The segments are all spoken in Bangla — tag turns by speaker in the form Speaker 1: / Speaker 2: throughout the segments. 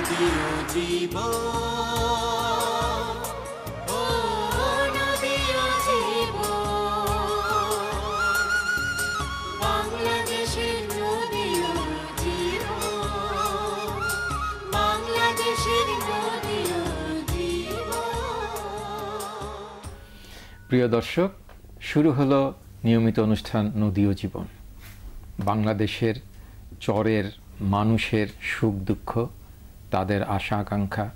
Speaker 1: নদীও জীবন, ও নদীও জীবন, বাংলাদেশের নদীও জীবন, বাংলাদেশের নদীও জীবন।
Speaker 2: প্রিয় দর্শক, শুরু হলো নিয়মিত অনুষ্ঠান নদী ও জীবন। বাংলাদেশের চরের মানুষের সুখ দুঃখ, তাদের আশা আকাঙ্ক্ষা,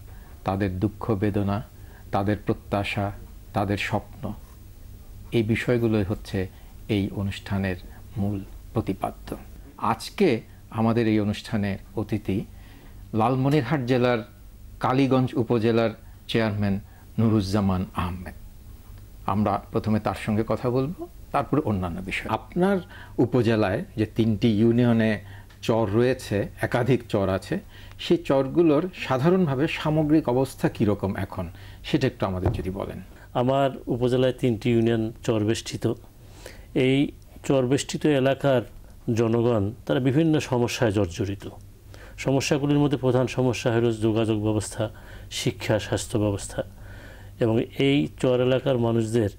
Speaker 2: তাদের দুঃখ বেদনা, তাদের প্রত্যাশা, তাদের স্বপ্ন, এই বিষয়গুলোই হচ্ছে এই অনুষ্ঠানের মূল প্রতিপাদ্য। আজকে আমাদের এই অনুষ্ঠানের অতিথি লালমনিরহাট জেলার কালীগঞ্জ উপজেলার চেয়ারম্যান নুরুজ্জামান আহমেদ। আমরা প্রথমে তার সঙ্গে কথা বলবো, তারপরে অন্যান্য বিষয়। আপনার উপজেলায় যে 3টি ইউনিয়নে চর রয়েছে, একাধিক চর আছে, সেই চরগুলোর সাধারণভাবে সামগ্রিক অবস্থা কীরকম এখন, সেটা একটু আমাদের যদি বলেন।
Speaker 3: আমার উপজেলায় 3টি ইউনিয়ন চরবেষ্টিত। এই চরবেষ্টিত এলাকার জনগণ তারা বিভিন্ন সমস্যায় জর্জরিত। সমস্যাগুলির মধ্যে প্রধান সমস্যা হল যোগাযোগ ব্যবস্থা, শিক্ষা, স্বাস্থ্য ব্যবস্থা। এবং এই চর এলাকার মানুষদের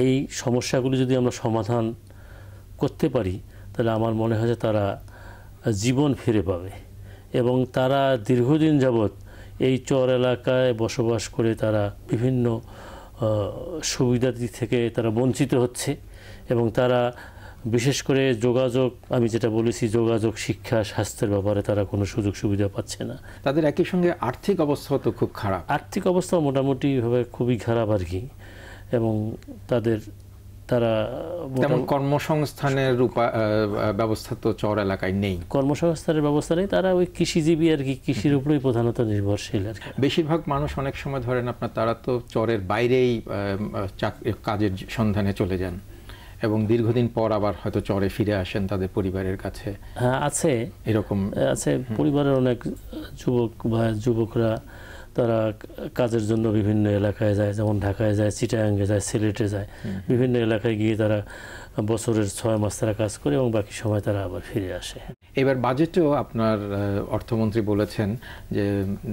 Speaker 3: এই সমস্যাগুলি যদি আমরা সমাধান করতে পারি, তাহলে আমার মনে হয় যে তারা জীবন ফিরে পাবে এবং তারা দীর্ঘদিন যাবৎ এই চর এলাকায় বসবাস করে তারা বিভিন্ন সুবিধাদি থেকে তারা বঞ্চিত হচ্ছে এবং তারা বিশেষ করে যোগাযোগ, আমি যেটা বলেছি, যোগাযোগ, শিক্ষা, স্বাস্থ্যের ব্যাপারে তারা কোনো সুযোগ সুবিধা পাচ্ছে না।
Speaker 2: তাদের একই সঙ্গে আর্থিক অবস্থাও তো খুব খারাপ।
Speaker 3: আর্থিক অবস্থা মোটামুটিভাবে খুবই খারাপ আর কি। এবং তারা
Speaker 2: তেমন কর্মসংস্থানের ব্যবস্থা তো চর এলাকায় নেই।
Speaker 3: কর্মসংস্থানের ব্যবস্থা নেই, তারা ওই কৃষিজীবী আর কি, কৃষির উপরেই প্রধানত নির্ভরশীল আর কি।
Speaker 2: বেশিরভাগ মানুষ অনেক সময় ধরেন আপনার, তারা তো চরের বাইরেই কাজের সন্ধানে চলে যান এবং দীর্ঘদিন পর আবার হয়তো চরে ফিরে আসেন তাদের পরিবারের কাছে।
Speaker 3: হ্যাঁ, আছে,
Speaker 2: এরকম আছে।
Speaker 3: পরিবারের অনেক যুবক বা যুবকরা তারা কাজের জন্য বিভিন্ন এলাকায় যায়, যেমন ঢাকায় যায়, চিটাগাঙ্গে যায়, সিলেটে যায়। বিভিন্ন এলাকায় গিয়ে তারা বছরের 6 মাস তারা কাজ করে এবং বাকি সময় তারা আবার ফিরে আসে।
Speaker 2: এবার বাজেটেও আপনার অর্থমন্ত্রী বলেছেন যে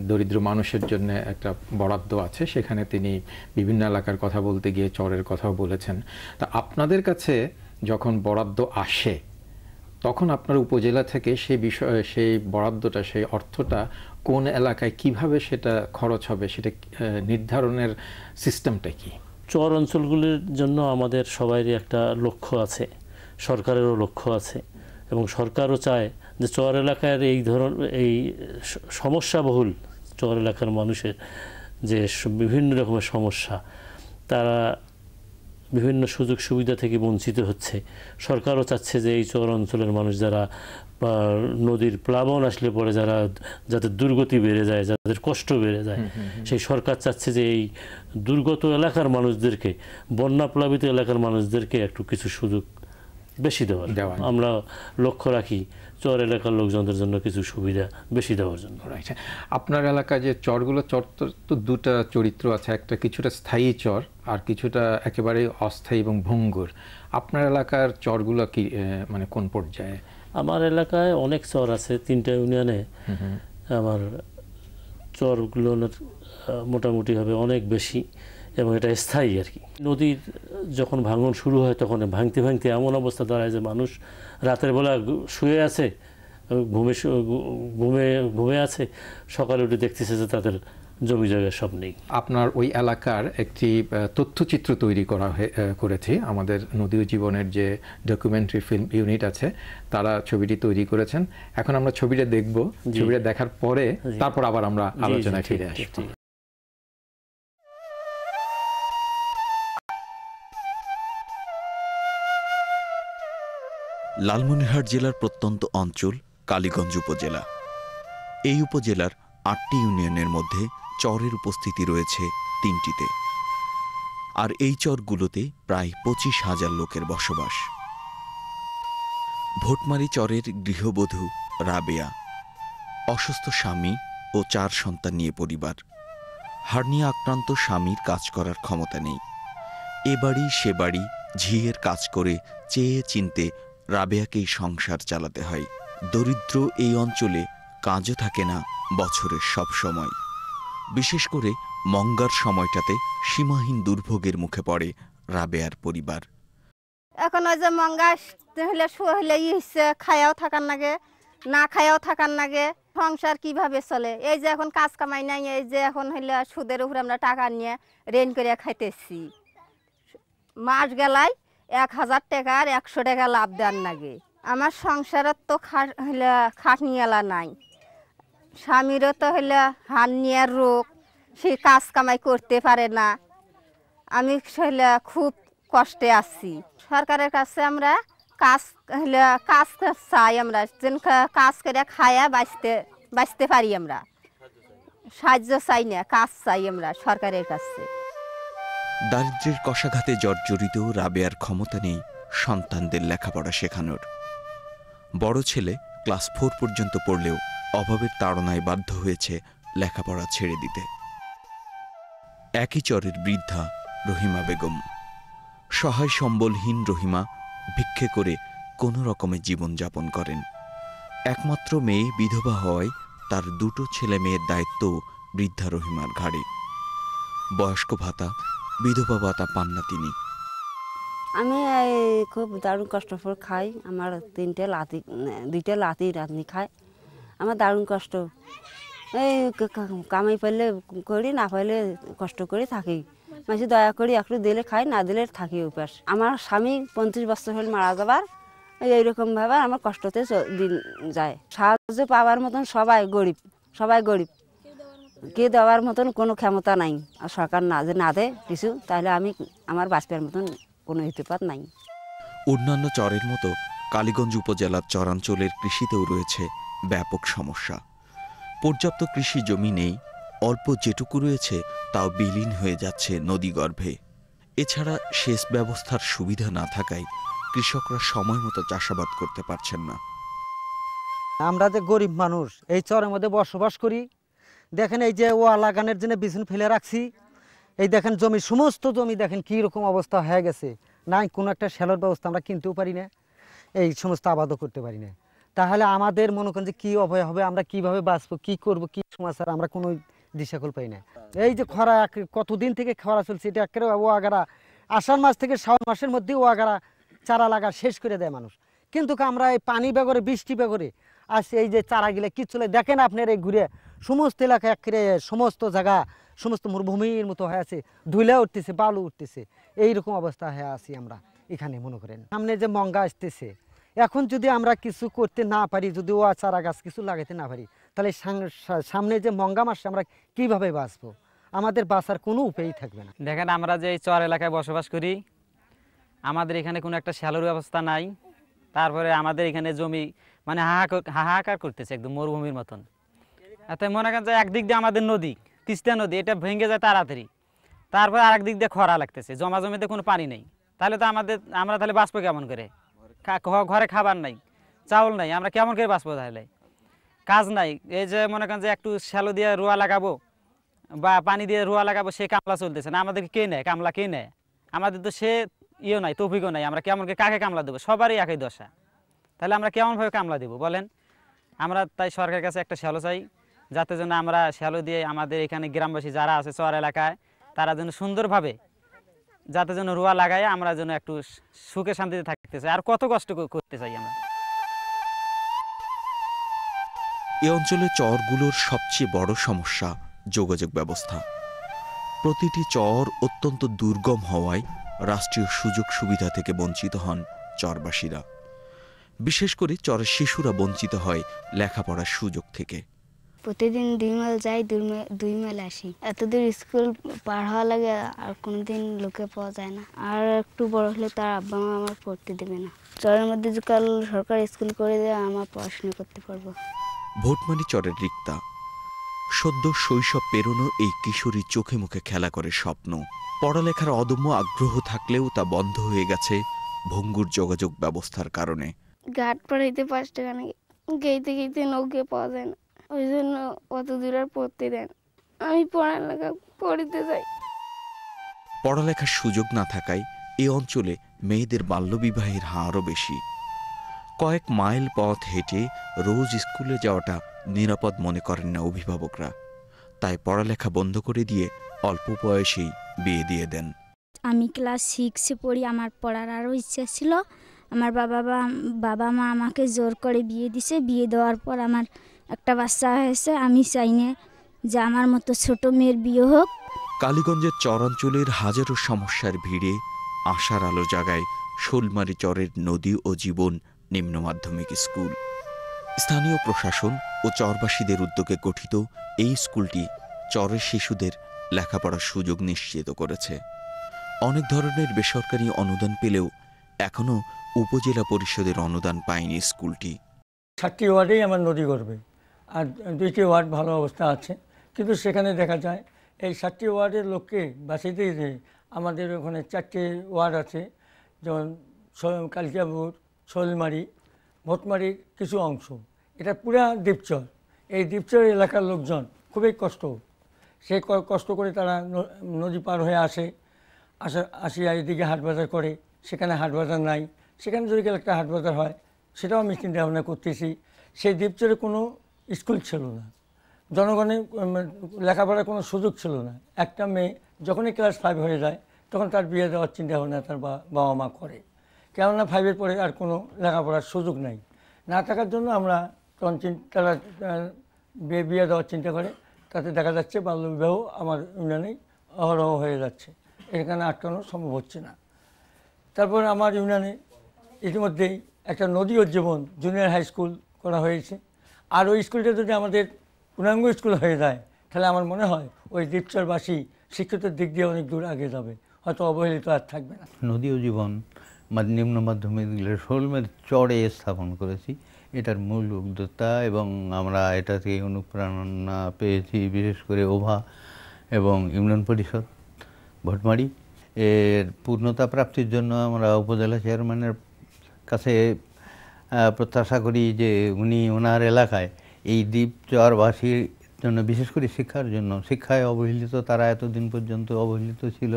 Speaker 2: দরিদ্র মানুষের জন্য একটা বরাদ্দ আছে, সেখানে তিনি বিভিন্ন এলাকার কথা বলতে গিয়ে চরের কথাও বলেছেন। তা আপনাদের কাছে যখন বরাদ্দ আসে, তখন আপনার উপজেলা থেকে সেই বিষয়ে, সেই বরাদ্দটা, সেই অর্থটা কোন এলাকায় কিভাবে সেটা খরচ হবে, সেটা নির্ধারণের সিস্টেমটা কি?
Speaker 3: চর অঞ্চলগুলির জন্য আমাদের সবারই একটা লক্ষ্য আছে, সরকারেরও লক্ষ্য আছে এবং সরকারও চায় যে চর এলাকার এই সমস্যাবহুল চর এলাকার মানুষের যে বিভিন্ন রকমের সমস্যা, তারা বিভিন্ন সুযোগ সুবিধা থেকে বঞ্চিত হচ্ছে। সরকারও চাচ্ছে যে এই চর অঞ্চলের মানুষ যারা নদীর প্লাবন আসলে পরে যাদের দুর্গতি বেড়ে যায়, যাদের কষ্ট বেড়ে যায়, সেই সরকার চাচ্ছে যে এই দুর্গত এলাকার মানুষদেরকে, বন্যা প্লাবিত এলাকার মানুষদেরকে একটু কিছু সুযোগ বেশি দেওয়ার। আমরা লক্ষ্য রাখি চর এলাকার লোকজনদের জন্য কিছু সুবিধা বেশি দেওয়ার জন্য।
Speaker 2: আপনার এলাকায় যে চরগুলো, চর তো দুটা চরিত্র আছে, একটা কিছুটা স্থায়ী চর আর কিছুটা একেবারে অস্থায়ী এবং ভঙ্গুর। আপনার এলাকার চরগুলো কি মানে কোন পর্যায়ে?
Speaker 3: আমার এলাকায় অনেক চর আছে, 3টা ইউনিয়নে। আমার চরগুলো মোটামুটি হবে অনেক বেশি এবং এটা স্থায়ী আর কি। নদীর যখন ভাঙন শুরু হয় তখন ভাঙতে ভাঙতে এমন অবস্থা দাঁড়ায় যে মানুষ রাতের বেলা শুয়ে আছে, ঘুমে আছে, সকালে উঠে দেখতেছে যে তাদের জমি জায়গা সব নেই।
Speaker 2: আপনার ওই এলাকার একটি তথ্যচিত্র তৈরি করেছি আমাদের নদী ও জীবনের যে ডকুমেন্টারি ফিল্ম ইউনিট আছে, তারা ছবিটি তৈরি করেছেন। এখন আমরা ছবিটা দেখব, ছবিটা দেখার পরে তারপর আবার আমরা আলোচনায় ফিরে আসব।
Speaker 4: লালমনিরহাট জেলার প্রত্যন্ত অঞ্চল কালীগঞ্জ উপজেলা। এই উপজেলার 8টি ইউনিয়নের মধ্যে চরের উপস্থিতি রয়েছে 3টিতে, আর এই চরগুলোতে প্রায় 25,000 লোকের বসবাস। ভোটমারি চরের গৃহবধূ রাবেয়া, অসুস্থ স্বামী ও 4 সন্তান নিয়ে পরিবার। হার্নিয়া আক্রান্ত স্বামীর কাজ করার ক্ষমতা নেই। এ বাড়ি সে বাড়ি ঝিয়ের কাজ করে চেয়ে চিনতে রাবেয়াকেই সংসার চালাতে হয়। দরিদ্র এই অঞ্চলে কাজও থাকে না, বছরের সব সময়। বিশেষ করে মঙ্গার সময়টাতে সীমাহীন দুর্ভোগের মুখে পড়ে রাবেয়ার পরিবার।
Speaker 5: এখন ওই যে মঙ্গা হলে হলে খায়াও থাকার লাগে, না খায়াও থাকার লাগে, সংসার কিভাবে চলে? এই যে এখন কাজ কামাই নাই, এই যে এখন হইলে সুদের উপরে আমরা টাকা নিয়ে রেন করে খাইতেছি। মাস গেলাই 1000 টাকার 100 টাকা লাভ দেন লাগে। আমার সংসারের তো হইলে খাটনিয়ালা নাই, স্বামীরও তো হইলে হার্নিয়ার রোগ, সে কাজ কামাই করতে পারে না। আমি হইলে খুব কষ্টে আছি। সরকারের কাছে আমরা কাজ চাই, আমরা যেন কাজ করে খায়া বাঁচতে পারি। আমরা সাহায্য চাই না, কাজ চাই আমরা সরকারের কাছে।
Speaker 4: দারিদ্র্যের কষাঘাতে জর্জরিত রাবেয়ার ক্ষমতা নেই সন্তানদের লেখাপড়া শেখানোর। বড় ছেলে ক্লাস 4 পর্যন্ত পড়লেও অভাবের তাড়নায় বাধ্য হয়েছে লেখাপড়া ছেড়ে দিতে। একই চরের বৃদ্ধা রহিমা বেগম। সহায় সম্বলহীন রহিমা ভিক্ষে করে কোনো রকমে জীবনযাপন করেন। একমাত্র মেয়ে বিধবা হওয়ায় তার 2 ছেলে মেয়ের দায়িত্ব বৃদ্ধা রহিমার ঘাড়ে। বয়স্ক ভাতা, বিধবা ভাতা পান না তিনি।
Speaker 6: আমি খুব দারুণ কষ্ট করে খাই। আমার 2টা লাতি রাঁধনি খায়। আমার দারুণ কষ্ট। এই কামাই পাইলে করি, না পাইলে কষ্ট করে থাকি। মাঝে দয়া করি একটু দিলে খাই, না দিলে থাকি উপাস। আমার স্বামী 35 বছর হলে মারা যাবার, এইরকমভাবে আমার কষ্টতে দিন যায়। সাহায্য পাওয়ার মতন সবাই গরিব, কে দেওয়ার মতন কোনো ক্ষমতা নাই। আর সরকার না দেয় কিছু, তাহলে আমার বাঁচবার মতন কোনো হিতেপাত নাই।
Speaker 4: অন্যান্য চরের মতো কালীগঞ্জ উপজেলার চরাঞ্চলের কৃষিতেও রয়েছে ব্যাপক সমস্যা। পর্যাপ্ত কৃষি জমি নেই, অল্প যেটুকু রয়েছে তাও বিলীন হয়ে যাচ্ছে নদীগর্ভে। এছাড়া সেচ ব্যবস্থার সুবিধা না থাকায় কৃষকরা সময় মতো চাষাবাদ করতে পারছেন না।
Speaker 7: আমরা যে গরিব মানুষ এই চরের মধ্যে বসবাস করি, দেখেন এই যে ওয়া লাগানোর জন্য বিছুন ফেলে রাখছি, এই দেখেন সমস্ত জমি দেখেন কী রকম অবস্থা হয়ে গেছে। নাই কোনো একটা শ্যালোর ব্যবস্থা আমরা কিনতেও পারি না, এই সমস্ত আবাদও করতে পারি না। তাহলে আমাদের মনে করেন যে কী অভয় হবে, আমরা কিভাবে বাঁচবো, কী করবো, কী সমাচার, আমরা কোনো দিশাকল পাই না। এই যে খরা, কতদিন থেকে খরা চলছে, এটা একেবারে ও আগারা আষাঢ় মাস থেকে শ্রাবণ মাসের মধ্যে ও আগারা চারা লাগা শেষ করে দেয় মানুষ। কিন্তু আমরা এই পানি বেগরে, বৃষ্টি বেগরে আজ এই যে চারাগুলো কি চলে দেখেন আপনার, এই ঘুরে সমস্ত এলাকা একেবারে সমস্ত জায়গা সমস্ত মরুভূমির মতো হয়ে আছে, ধুলা উঠতেছে, বালু উঠতেছে, এইরকম অবস্থা হয়ে আছি আমরা এখানে। মনে করেন সামনে যে মঙ্গা আসতেছে, এখন যদি আমরা কিছু করতে না পারি, যদি ও চারা গাছ কিছু লাগাইতে না পারি, তাহলে সামনে যে মঙ্গা মাসে আমরা কিভাবে বাঁচবো? আমাদের বাঁচার কোনো উপায়ই থাকবে না।
Speaker 8: দেখেন আমরা যে এই চর এলাকায় বসবাস করি, আমাদের এখানে কোনো একটা শ্যালোর ব্যবস্থা নাই। তারপরে আমাদের এখানে জমি মানে হাহাকার করতেছে, একদম মরুভূমির মতন। তাই মনে করেন যে একদিক দিয়ে আমাদের নদী, তিস্তা নদী, এটা ভেঙে যায় তাড়াতাড়ি। তারপরে আরেক দিক দিয়ে খরা লাগতেছে, জমিতে কোনো পানি নেই। তাহলে তো আমরা তাহলে বাঁচবো কেমন করে? ঘরে খাবার নাই, চাউল নাই, আমরা কেমন করে বাঁচবো? তাহলে কাজ নাই। এই যে মনে করেন যে একটু শ্যালো দিয়ে রোয়া লাগাবো বা পানি দিয়ে রোয়া লাগাবো, সে কামলা চলতেছে না। আমাদেরকে কে নেয় কামলা? কে নেয়? আমাদের তো সে নাই, তৌফিকও নাই। আমরা কেমন করে কাকে কামলা দেবো? সবারই একই দশা। তাহলে আমরা কেমনভাবে কামলা দেবো বলেন? আমরা তাই সরকারের কাছে একটা শ্যালো চাই, যাতে যেন আমরা শ্যালো দিয়ে আমাদের এখানে গ্রামবাসী যারা আছে চর এলাকায়, তারা যেন সুন্দরভাবে যাতে যেন রোয়া লাগায় আমরা যেন একটু সুখে শান্তিতে থাকতে চাই। আর কত কষ্ট করতে চাই আমরা।
Speaker 4: এ অঞ্চলে চরগুলোর সবচেয়ে বড় সমস্যা যোগাযোগ ব্যবস্থা। প্রতিটি চর অত্যন্ত দুর্গম হওয়ায় রাষ্ট্রীয় সুযোগ সুবিধা থেকে বঞ্চিত হন চরবাসীরা। বিশেষ করে চরের শিশুরা বঞ্চিত হয় লেখাপড়ার সুযোগ থেকে।
Speaker 9: প্রতিদিন 2 মাইল যাই, 2 মাইল আসি। এতদূর স্কুল পার হওয়া লাগে, আর কোনোদিন লোকে পাওয়া যায় না। আর একটু বড় হলে তার আব্বা মা আমার পড়তে দেবে না। চরের মধ্যে যে কাল সরকার স্কুল করে দেয়, আমার পড়াশোনা করতে পারবো।
Speaker 4: ভোটমানি চরের রিক্তা। সদ্য শৈশব পেরোনো এই কিশোরী চোখে মুখে খেলা করে স্বপ্ন। পড়ালেখার অদম্য আগ্রহ থাকলেও তা বন্ধ হয়ে গেছে ভঙ্গুর যোগাযোগ ব্যবস্থার কারণে।
Speaker 9: ঘাট পাড়াইতে 5 টাকা নাকি, গেইতে গেইতে নৌকে পাওয়া যায় না, ওই জন্য অত দূর আর পড়তে দেন। আমি পড়ালেখা পড়তে যাই।
Speaker 4: পড়ালেখার সুযোগ না থাকায় এ অঞ্চলে মেয়েদের বাল্যবিবাহের হারও বেশি। কয়েক মাইল পথ হেঁটে রোজ স্কুলে যাওয়াটা নিরাপদ মনে করেন না অভিভাবকরা, তাই পড়ালেখা বন্ধ করে দিয়ে অল্প বয়সেই বিয়ে দিয়ে দেন।
Speaker 10: আমি ক্লাস 6-এ পড়ি, আমার পড়ার আরও ইচ্ছা ছিল। আমার বাবা মা আমাকে জোর করে বিয়ে দিছে। বিয়ে দেওয়ার পর আমার একটা বাচ্চা হয়েছে। আমি চাই না যে আমার মতো ছোট মেয়ের বিয়ে হোক।
Speaker 4: কালীগঞ্জের চরাঞ্চলের হাজারো সমস্যার ভিড়ে আশার আলো জাগায় শোলমারি চরের নদী ও জীবন নিম্ন মাধ্যমিক স্কুল। স্থানীয় প্রশাসন ও চরবাসীদের উদ্যোগে গঠিত এই স্কুলটি চরের শিশুদের লেখাপড়ার সুযোগ নিশ্চিত করেছে। অনেক ধরনের বেসরকারি অনুদান পেলেও এখনও উপজেলা পরিষদের অনুদান পায়নি স্কুলটি।
Speaker 11: 7টি ওয়ার্ডেই আমার নদী গড়বে, আর 2টি ওয়ার্ড ভালো অবস্থা আছে, কিন্তু সেখানে দেখা যায় এই 7টি ওয়ার্ডের লোককে বাঁচাইতে যে আমাদের ওখানে 4টে ওয়ার্ড আছে, যেমন কালিকাপুর, শোলমারি, ভটমারির কিছু অংশ, এটা পুরা দ্বীপচর। এই দ্বীপচর এলাকার লোকজন খুবই সে কষ্ট করে তারা নদী পার হয়ে আসিয়া এদিকে হাট বাজার করে। সেখানে হাট বাজার নাই, সেখানে যদি একটা হাট বাজার হয় সেটাও আমি চিন্তা ভাবনা করতেছি। সেই দ্বীপচরে কোনো স্কুল ছিল না, জনগণের লেখাপড়ার কোনো সুযোগ ছিল না। একটা মেয়ে যখনই ক্লাস 5 হয়ে যায় তখন তার বিয়ে দেওয়ার চিন্তা ভাবনা তার বাবা মা করে, কেননা 5-এর পরে আর কোনো লেখাপড়ার সুযোগ নাই। না থাকার জন্য আমরা তখন তারা বিয়ে দেওয়ার চিন্তা করে। তাতে দেখা যাচ্ছে বাল্যবিবাহ আমার ইউনিয়নেই অহরহ হয়ে যাচ্ছে, এখানে আটকানো সম্ভব হচ্ছে না। তারপর আমার ইউনিয়নে ইতিমধ্যেই একটা নদী ও জীবন জুনিয়র হাই স্কুল করা হয়েছে। আর ওই স্কুলটা যদি আমাদের পূর্ণাঙ্গ স্কুল হয়ে যায় তাহলে আমার মনে হয় ওই দ্বীপচরবাসী শিক্ষিতের দিক দিয়ে অনেক দূর আগে যাবে, হয়তো অবহেলিত আর থাকবে না।
Speaker 12: নদী ও জীবন নিম্ন মাধ্যমিক শোলমারি চরে স্থাপন করেছি, এটার মূল উদ্যোক্তা, এবং আমরা এটা থেকে অনুপ্রেরণা পেয়েছি বিশেষ করে ওভা এবং ইউনিয়ন পরিষদ ভটমারি। এর পূর্ণতা প্রাপ্তির জন্য আমরা উপজেলা চেয়ারম্যানের কাছে প্রত্যাশা করি যে উনি ওনার এলাকায় এই দ্বীপচরবাসীর জন্য, বিশেষ করে শিক্ষার জন্য, শিক্ষায় অবহেলিত তারা এতদিন পর্যন্ত অবহেলিত ছিল,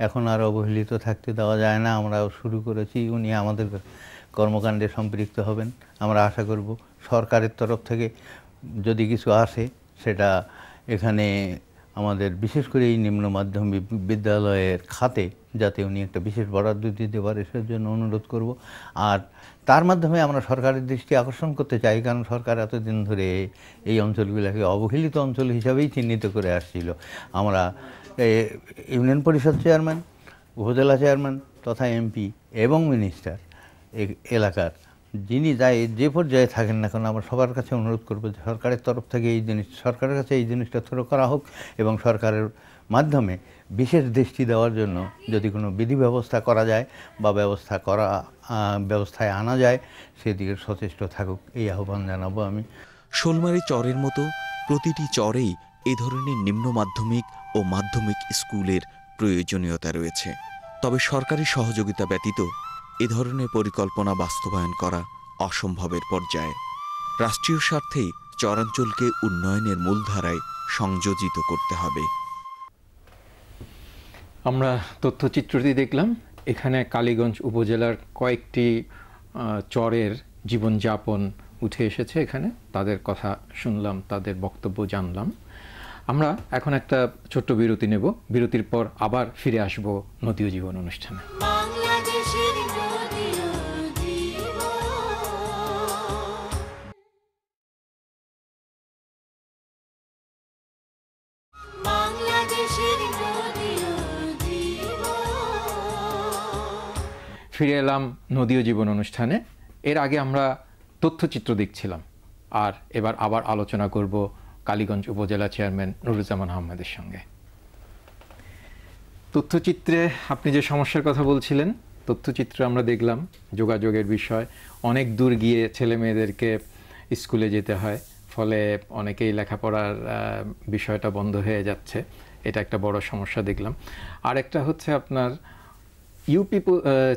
Speaker 12: এখন আর অবহেলিত থাকতে দেওয়া যায় না। আমরাও শুরু করেছি, উনি আমাদের কর্মকাণ্ডে সম্পৃক্ত হবেন আমরা আশা করব। সরকারের তরফ থেকে যদি কিছু আসে সেটা এখানে আমাদের বিশেষ করে এই নিম্ন মাধ্যমিক বিদ্যালয়ের খাতে যাতে উনি একটা বিশেষ বরাদ্দ দিতে পারে সেজন্য অনুরোধ করব। আর তার মাধ্যমে আমরা সরকারের দৃষ্টি আকর্ষণ করতে চাই, কারণ সরকার এতদিন ধরে এই অঞ্চলগুলোকে অবহেলিত অঞ্চল হিসাবেই চিহ্নিত করে আসছিল। আমরা ইউনিয়ন পরিষদ চেয়ারম্যান, উপজেলা চেয়ারম্যান তথা এমপি এবং মিনিস্টার এলাকার যিনি যে পর্যায়ে থাকেন না কেন, আমরা সবার কাছে অনুরোধ করবো যে সরকারের তরফ থেকে সরকারের কাছে এই জিনিসটা থ্রো করা হোক, এবং সরকারের মাধ্যমে বিশেষ দৃষ্টি দেওয়ার জন্য যদি কোনো বিধি ব্যবস্থা করা যায় বা ব্যবস্থায় আনা যায় সেদিকে সচেষ্ট থাকুক, এই আহ্বান জানাবো আমি।
Speaker 4: শোলমারি চরের মতো প্রতিটি চরেই এ ধরনের নিম্ন মাধ্যমিক ও মাধ্যমিক স্কুলের প্রয়োজনীয়তা রয়েছে। তবে সরকারি সহযোগিতা ব্যতীত এ ধরনের পরিকল্পনা বাস্তবায়ন করা অসম্ভবের পর্যায়ে। রাষ্ট্রীয় স্বার্থেই চরাঞ্চলকে উন্নয়নের মূলধারায় সংযোজিত করতে হবে।
Speaker 2: আমরা তথ্যচিত্রটি দেখলাম। এখানে কালীগঞ্জ উপজেলার কয়েকটি চরের জীবনযাপন উঠে এসেছে, এখানে তাদের কথা শুনলাম, তাদের বক্তব্য জানলাম। আমরা এখন একটা ছোট্ট বিরতি নেব, বিরতির পর আবার ফিরে আসব নদী ও জীবন অনুষ্ঠানে।
Speaker 1: বাংলাদেশের নদী ও জীবন, বাংলাদেশের নদী ও জীবন।
Speaker 2: ফিরে এলাম নদী ও জীবন অনুষ্ঠানে। এর আগে আমরা তথ্যচিত্র দেখছিলাম, আর এবার আবার আলোচনা করব কালীগঞ্জ উপজেলা চেয়ারম্যান নুরুজ্জামান আহমেদের সঙ্গে। তথ্যচিত্রে আপনি যে সমস্যার কথা বলছিলেন, তথ্যচিত্রে আমরা দেখলাম যোগাযোগের বিষয়, অনেক দূর গিয়ে ছেলে মেয়েদেরকে স্কুলে যেতে হয়, ফলে অনেকেই লেখাপড়ার বিষয়টা বন্ধ হয়ে যাচ্ছে, এটা একটা বড় সমস্যা দেখলাম। আর একটা হচ্ছে আপনার ইউপি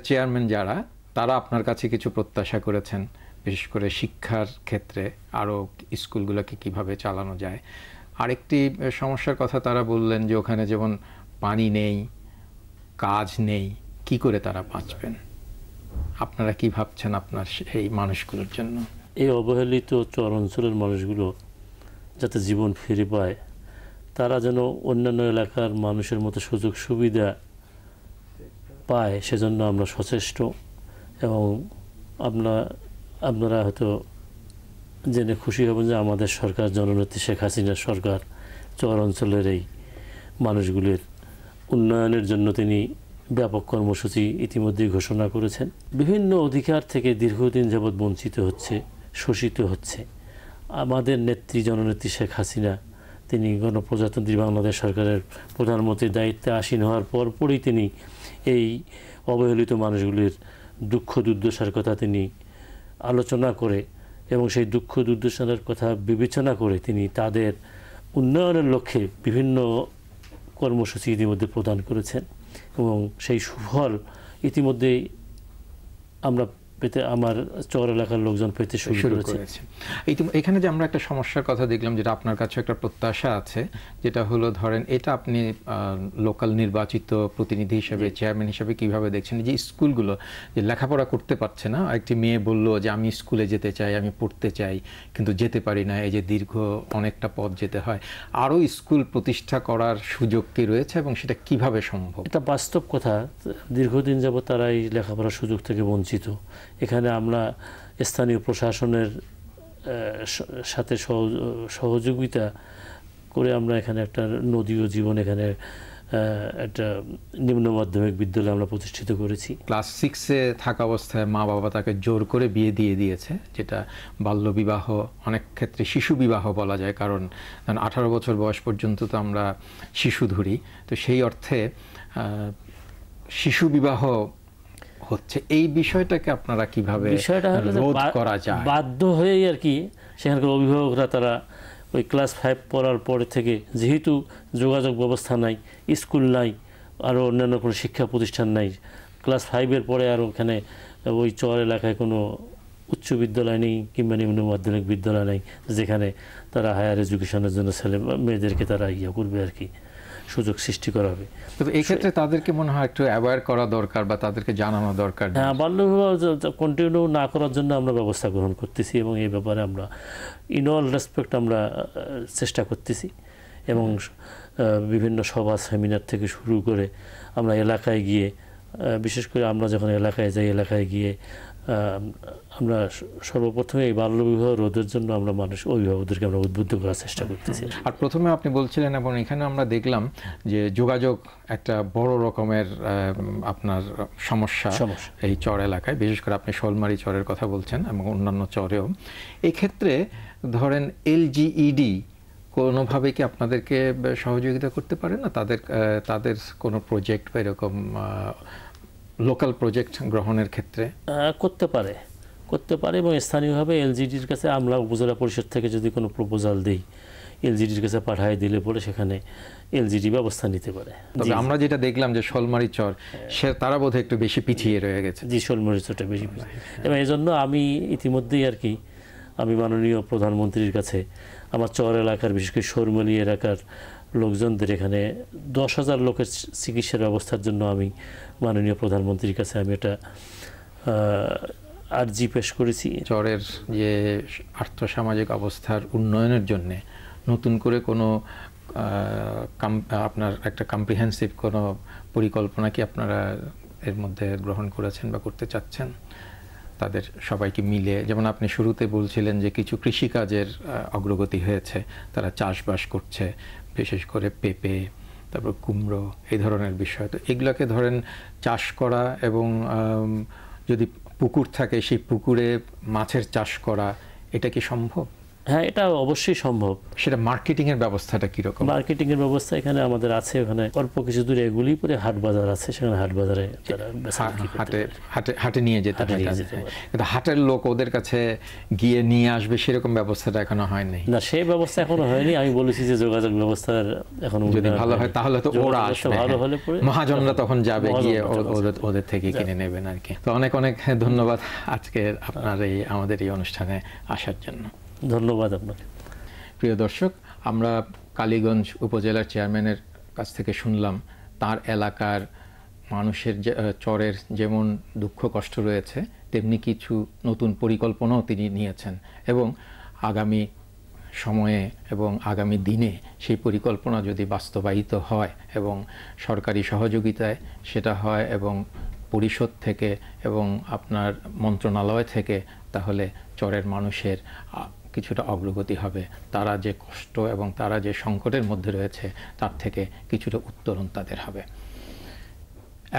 Speaker 2: চেয়ারম্যান যারা, তারা আপনার কাছে কিছু প্রত্যাশা করেছেন, বিশেষ করে শিক্ষার ক্ষেত্রে আরও স্কুলগুলোকে কিভাবে চালানো যায়। আরেকটি সমস্যার কথা তারা বললেন যে ওখানে যেমন পানি নেই, কাজ নেই, কি করে তারা বাঁচবেন। আপনারা কি ভাবছেন আপনার এই মানুষগুলোর জন্য?
Speaker 3: এই অবহেলিত চর অঞ্চলের মানুষগুলো যাতে জীবন ফিরে পায়, তারা যেন অন্যান্য এলাকার মানুষের মতো সুযোগ সুবিধা পায়, সেজন্য আমরা সচেষ্ট। এবং আপনারা হয়তো জেনে খুশি হবেন যে আমাদের সরকার, জননেত্রী শেখ হাসিনার সরকার, চর অঞ্চলের এই মানুষগুলির উন্নয়নের জন্য তিনি ব্যাপক কর্মসূচি ইতিমধ্যেই ঘোষণা করেছেন। বিভিন্ন অধিকার থেকে দীর্ঘদিন যাবৎ বঞ্চিত হচ্ছে, শোষিত হচ্ছে। আমাদের নেত্রী, জননেত্রী শেখ হাসিনা, তিনি গণপ্রজাতন্ত্রী বাংলাদেশ সরকারের প্রধানমন্ত্রীর দায়িত্বে আসীন হওয়ার পরপরই তিনি এই অবহেলিত মানুষগুলির দুঃখ দুর্দশার কথা তিনি আলোচনা করে এবং সেই দুঃখ দুর্দশার কথা বিবেচনা করে তিনি তাদের উন্নয়নের লক্ষ্যে বিভিন্ন কর্মসূচি ইতিমধ্যে প্রদান করেছেন এবং সেই সুফল ইতিমধ্যেই আমরা পেতে, আমার চর এলাকার লোকজন পেতে শুরু করেছে।
Speaker 2: এখানে যে আমরা একটা সমস্যার কথা দেখলাম, যেটা আপনার কাছে একটা প্রত্যাশা আছে, যেটা হলো ধরেন এটা আপনি লোকাল নির্বাচিত প্রতিনিধি হিসেবে, চেয়ারম্যান হিসেবে কিভাবে দেখছেন যে স্কুলগুলো যে লেখাপড়া করতে পারছে না? একটি মেয়ে বললো যে আমি স্কুলে যেতে চাই, আমি পড়তে চাই, কিন্তু যেতে পারি না, এই যে দীর্ঘ অনেকটা পথ যেতে হয়। আরও স্কুল প্রতিষ্ঠা করার সুযোগ কি রয়েছে এবং সেটা কিভাবে সম্ভব?
Speaker 3: এটা বাস্তব কথা। দীর্ঘদিন যাবত তারা এই লেখাপড়ার সুযোগ থেকে বঞ্চিত। এখানে আমরা স্থানীয় প্রশাসনের সাথে সহযোগিতা করে আমরা এখানে একটা নদীয় জীবন, এখানে একটা নিম্ন মাধ্যমিক বিদ্যালয় আমরা প্রতিষ্ঠিত করেছি।
Speaker 2: ক্লাস 6-এ থাকা অবস্থায় মা বাবা তাকে জোর করে বিয়ে দিয়ে দিয়েছে, যেটা বাল্যবিবাহ, অনেক ক্ষেত্রে শিশু বিবাহ বলা যায়, কারণ 18 বছর বয়স পর্যন্ত তো আমরা শিশু ধরি। তো সেই অর্থে শিশু বিবাহ হচ্ছে। এই বিষয়টাকে আপনারা কিভাবে রোধ করা যায়?
Speaker 3: বাধ্য হয়েই আর কি সেখানকার অভিভাবকরা তারা ওই ক্লাস 5 পড়ার পরে থেকে, যেহেতু যোগাযোগ ব্যবস্থা নাই, স্কুল নাই, আরও অন্যান্য কোনো শিক্ষা প্রতিষ্ঠান নাই, ক্লাস 5-এর পরে আর ওখানে ওই চর এলাকায় কোনো উচ্চ বিদ্যালয় নেই কিংবা নিম্ন মাধ্যমিক বিদ্যালয় নেই যেখানে তারা হায়ার এডুকেশনের জন্য মেয়েদেরকে তারা করবে আর কি, সুযোগ সৃষ্টি করা হবে।
Speaker 2: তবে এই ক্ষেত্রে তাদেরকে মনে হয় একটু অ্যাওয়্যার করা দরকার বা তাদেরকে জানানো দরকার।
Speaker 3: হ্যাঁ, বাল্যবিবাহ কন্টিনিউ না করার জন্য আমরা ব্যবস্থা গ্রহণ করতেছি এবং এই ব্যাপারে আমরা ইন অল রেসপেক্ট আমরা চেষ্টা করতেছি এবং বিভিন্ন সভা সেমিনার থেকে শুরু করে আমরা এলাকায় গিয়ে, বিশেষ করে আমরা যখন এলাকায় যাই, এলাকায় গিয়ে আমরা সর্বপ্রথমে এই বাল্যবিবাহ রোধের জন্য আমরা অভিভাবকদেরকে আমরা উদ্বুদ্ধ করার চেষ্টা করতেছি।
Speaker 2: আর প্রথমে আপনি বলছিলেন এবং এখানে আমরা দেখলাম যে যোগাযোগ একটা বড় রকমের আপনার সমস্যা এই চর এলাকায়, বিশেষ করে আপনি শোলমারি চরের কথা বলছেন এবং অন্যান্য চরেও। এই ক্ষেত্রে ধরেন এলজিইডি কোনোভাবে কি আপনাদেরকে সহযোগিতা করতে পারে না? তাদের কোনো প্রজেক্ট বা এরকম লোকাল প্রজেক্ট গ্রহণের ক্ষেত্রে
Speaker 3: করতে পারে এবং স্থানীয়ভাবে এলজিডির কাছে আমরা উপজেলা পরিষদ থেকে যদি কোনো প্রপোজাল দিই, এলজিডির কাছে পাঠিয়ে দিলে পরে সেখানে এলজিডি ব্যবস্থা নিতে পারে।
Speaker 2: তবে আমরা যেটা দেখলাম যে শোলমারি চর, তারা বোধহয় একটু বেশি পিছিয়ে রয়ে গেছে।
Speaker 3: জি, শোলমারি চরটা বেশি পিছিয়ে, এবং এই জন্য আমি ইতিমধ্যেই আর কি আমি মাননীয় প্রধানমন্ত্রীর কাছে আমার চর এলাকার, বিশেষ করে শোলমারি এলাকার লোকজনদের এখানে 10,000 লোকের চিকিৎসার ব্যবস্থার জন্য আমি মাননীয় প্রধানমন্ত্রীর কাছে আমি এটা আর্জি পেশ করেছি।
Speaker 2: চরের যে আর্থসামাজিক অবস্থার উন্নয়নের জন্য নতুন করে কোনো আপনার একটা কম্প্রিহেন্সিভ কোনো পরিকল্পনা কি আপনারা এর মধ্যে গ্রহণ করেছেন বা করতে চাচ্ছেন? তাদের সবাইকে মিলে, যেমন আপনি শুরুতে বলছিলেন যে কিছু কৃষিকাজের অগ্রগতি হয়েছে, তারা চাষবাস করছে, বিশেষ করে পেঁপে, তারপর কুমড়ো, এই ধরনের বিষয়। তো এগুলোকে ধরেন চাষ করা এবং যদি পুকুর থাকে সেই পুকুরে মাছের চাষ করা, এটা কি সম্ভব?
Speaker 3: হ্যাঁ, এটা অবশ্যই সম্ভব।
Speaker 2: সেটা মার্কেটিংয়ের ব্যবস্থাটা কীরকম?
Speaker 3: মার্কেটিংয়ের ব্যবস্থা এখানে আমাদের আছে, ওখানে অল্প কিছু দূরে এগুলি পরে হাট বাজার আছে, সেখানে হাট বাজারে
Speaker 2: হাটে নিয়ে যেতে হয়। কিন্তু হাটের লোক ওদের কাছে গিয়ে নিয়ে আসবে সেরকম ব্যবস্থাটা এখনো হয়নি।
Speaker 3: না, সেই ব্যবস্থা এখনো হয়নি। আমি বলেছি যে যোগাযোগ ব্যবস্থার এখন
Speaker 2: যদি ভালো হয় তাহলে তো ওরা আসবে, ভালো হলে পরে মহাজনরা তখন যাবে গিয়ে ওদের থেকে কিনে নেবেন আর কি। তো অনেক অনেক ধন্যবাদ আজকে আপনার আমাদের এই অনুষ্ঠানে আসার জন্য।
Speaker 3: ধন্যবাদ আপনাকে।
Speaker 2: প্রিয় দর্শক, আমরা কালীগঞ্জ উপজেলার চেয়ারম্যানের কাছ থেকে শুনলাম তার এলাকার মানুষের চরের যেমন দুঃখ কষ্ট রয়েছে, তেমনি কিছু নতুন পরিকল্পনাও তিনি নিয়েছেন এবং আগামী সময়ে এবং আগামী দিনে সেই পরিকল্পনা যদি বাস্তবায়িত হয় এবং সরকারি সহযোগিতায় সেটা হয় এবং পরিষদ থেকে এবং আপনার মন্ত্রণালয় থেকে, তাহলে চরের মানুষের কিছুটা অগ্রগতি হবে। তারা যে কষ্ট এবং তারা যে সংকটের মধ্যে রয়েছে তার থেকে কিছুটা উত্তরণ তাদের হবে।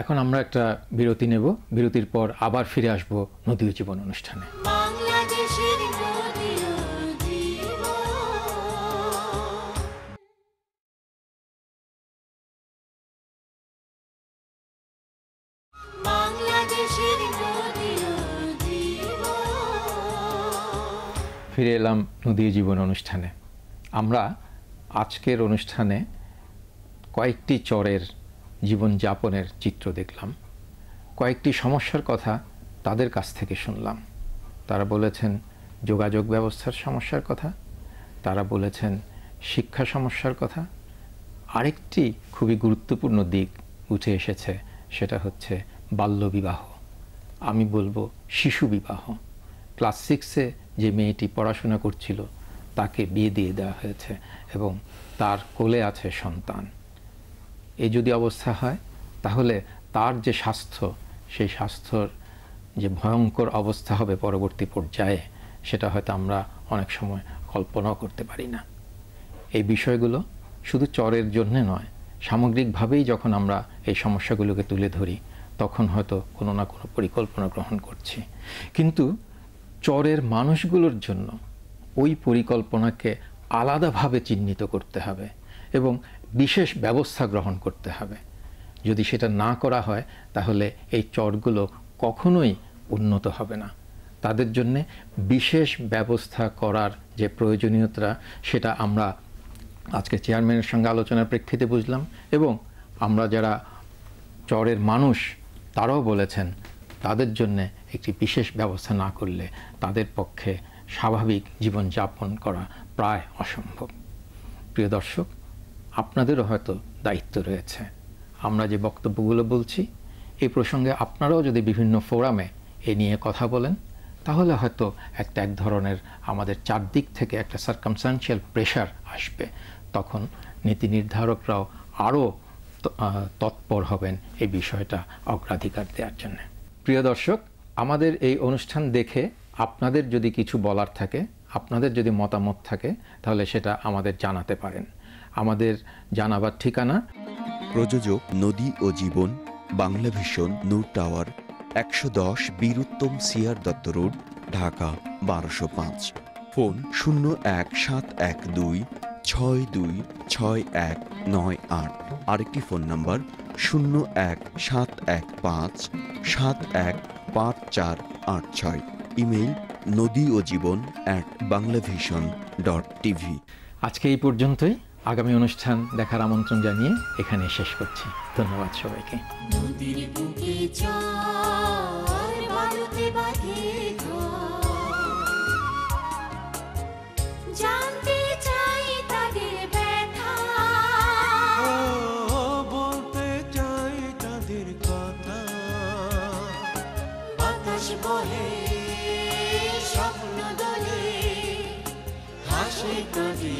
Speaker 2: এখন আমরা একটা বিরতি নেব, বিরতির পর আবার ফিরে আসব নদী ও জীবন অনুষ্ঠানে।
Speaker 1: বাংলাদেশের নদী ও জীবন, বাংলাদেশের নদী ও জীবন।
Speaker 2: ফিরে এলাম নদী ও জীবন অনুষ্ঠানে। আমরা আজকের অনুষ্ঠানে কয়েকটি চরের জীবনযাপনের চিত্র দেখলাম, কয়েকটি সমস্যার কথা তাদের কাছ থেকে শুনলাম। তারা বলেছেন যোগাযোগ ব্যবস্থার সমস্যার কথা, তারা বলেছেন শিক্ষা সমস্যার কথা। আরেকটি খুবই গুরুত্বপূর্ণ দিক উঠে এসেছে, সেটা হচ্ছে বাল্যবিবাহ, আমি বলবো শিশু বিবাহ। ক্লাস 6-এ যে মেয়েটি পড়াশোনা করছিল তাকে বিয়ে দিয়ে দেওয়া হয়েছে এবং তার কোলে আছে সন্তান। এই যদি অবস্থা হয় তাহলে তার যে স্বাস্থ্য, সেই স্বাস্থ্যর যে ভয়ঙ্কর অবস্থা হবে পরবর্তী পর্যায়ে, সেটা হয়তো আমরা অনেক সময় কল্পনাও করতে পারি না। এই বিষয়গুলো শুধু চরের জন্যে নয়, সামগ্রিকভাবেই যখন আমরা এই সমস্যাগুলোকে তুলে ধরি তখন হয়তো কোনো না কোনো পরিকল্পনা গ্রহণ করছি, কিন্তু চরের মানুষগুলোর জন্য ওই পরিকল্পনাকে আলাদাভাবে চিহ্নিত করতে হবে এবং বিশেষ ব্যবস্থা গ্রহণ করতে হবে। যদি সেটা না করা হয় তাহলে এই চরগুলো কখনোই উন্নত হবে না। তাদের জন্যে বিশেষ ব্যবস্থা করার যে প্রয়োজনীয়তা, সেটা আমরা আজকে চেয়ারম্যানের সঙ্গে আলোচনার প্রেক্ষিতে বুঝলাম এবং আমরা যারা চরের মানুষ তারাও বলেছেন তাদের জন্যে একটি বিশেষ ব্যবস্থা না করলে তাদের পক্ষে স্বাভাবিক জীবনযাপন করা প্রায় অসম্ভব। প্রিয় দর্শক, আপনাদেরও হয়তো দায়িত্ব রয়েছে। আমরা যে বক্তব্যগুলো বলছি এই প্রসঙ্গে আপনারাও যদি বিভিন্ন ফোরামে এ নিয়ে কথা বলেন তাহলে হয়তো এক ধরনের আমাদের চারদিক থেকে একটা সার্কামস্ট্যান্সিয়াল প্রেশার আসবে। তখন নীতি নির্ধারকরাও আরও তৎপর হবেন এই বিষয়টা অগ্রাধিকার দেওয়ার জন্য। প্রিয় দর্শক, আমাদের এই অনুষ্ঠান দেখে আপনাদের যদি কিছু বলার থাকে, আপনাদের যদি মতামত থাকে, তাহলে সেটা আমাদের জানাতে পারেন। আমাদের জানাবার ঠিকানা:
Speaker 4: প্রযোজক নদী ও জীবন, Bangla vision, Noor tower, 110 Bir Uttam CR Datta road, Dhaka 1205। Phone 01712626198। আরেকটি ফোন নাম্বার 01715715486। Email nodiojeebon@banglavision.tv।
Speaker 2: আজকে এই পর্যন্তই। আগামী অনুষ্ঠান দেখার আমন্ত্রণ জানিয়ে এখানে শেষ করছি। ধন্যবাদ সবাইকে।
Speaker 1: নদীর বুকে চর বালুতে বাঁধে ঘর, জানতে চাই তাদের ব্যথা,
Speaker 13: বলতে চাই তাদের কথা।
Speaker 1: বাতাস বহে স্বপ্ন দোলে, হাসে কাঁদে